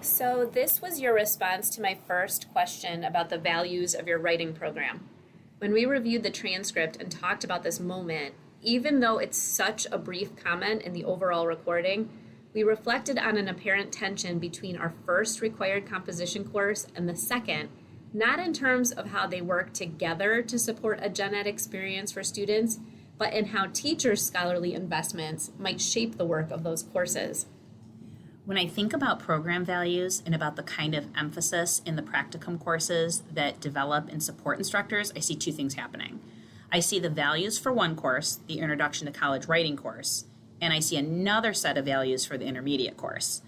So this was your response to my first question about the values of your writing program. When we reviewed the transcript and talked about this moment, even though it's such a brief comment in the overall recording, we reflected on an apparent tension between our first required composition course and the second, not in terms of how they work together to support a gen ed experience for students, but in how teachers' scholarly investments might shape the work of those courses. When I think about program values and about the kind of emphasis in the practicum courses that develop and support instructors, I see two things happening. I see the values for one course, the Introduction to College Writing course, and I see another set of values for the intermediate course.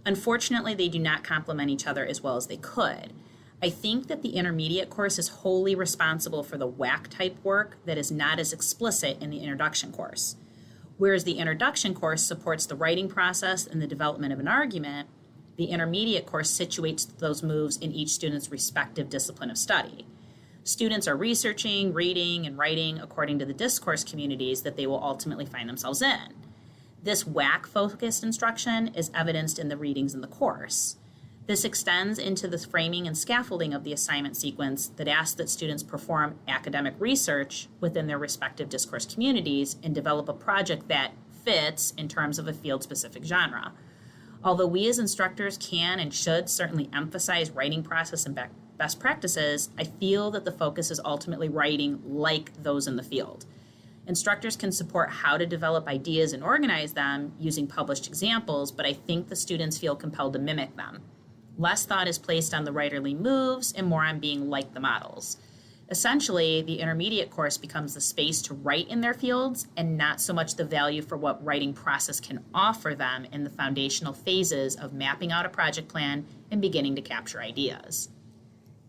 Unfortunately, they do not complement each other as well as they could. I think that the intermediate course is wholly responsible for the WAC type work that is not as explicit in the introduction course. Whereas the introduction course supports the writing process and the development of an argument, the intermediate course situates those moves in each student's respective discipline of study. Students are researching, reading, and writing according to the discourse communities that they will ultimately find themselves in. This WAC-focused instruction is evidenced in the readings in the course. This extends into the framing and scaffolding of the assignment sequence that asks that students perform academic research within their respective discourse communities and develop a project that fits in terms of a field-specific genre. Although we as instructors can and should certainly emphasize writing process and best practices, I feel that the focus is ultimately writing like those in the field. Instructors can support how to develop ideas and organize them using published examples, but I think the students feel compelled to mimic them. Less thought is placed on the writerly moves and more on being like the models. Essentially, the intermediate course becomes the space to write in their fields and not so much the value for what writing process can offer them in the foundational phases of mapping out a project plan and beginning to capture ideas.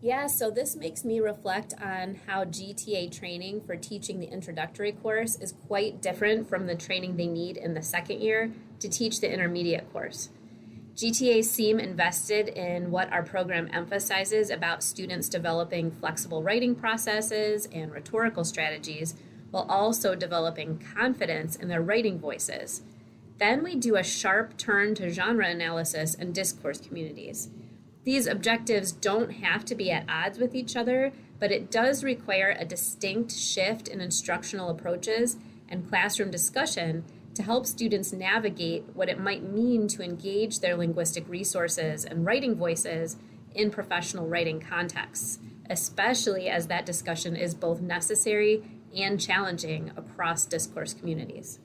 Yeah, so this makes me reflect on how GTA training for teaching the introductory course is quite different from the training they need in the second year to teach the intermediate course. GTAs seem invested in what our program emphasizes about students developing flexible writing processes and rhetorical strategies while also developing confidence in their writing voices. Then we do a sharp turn to genre analysis and discourse communities. These objectives don't have to be at odds with each other, but it does require a distinct shift in instructional approaches and classroom discussion to help students navigate what it might mean to engage their linguistic resources and writing voices in professional writing contexts, especially as that discussion is both necessary and challenging across discourse communities.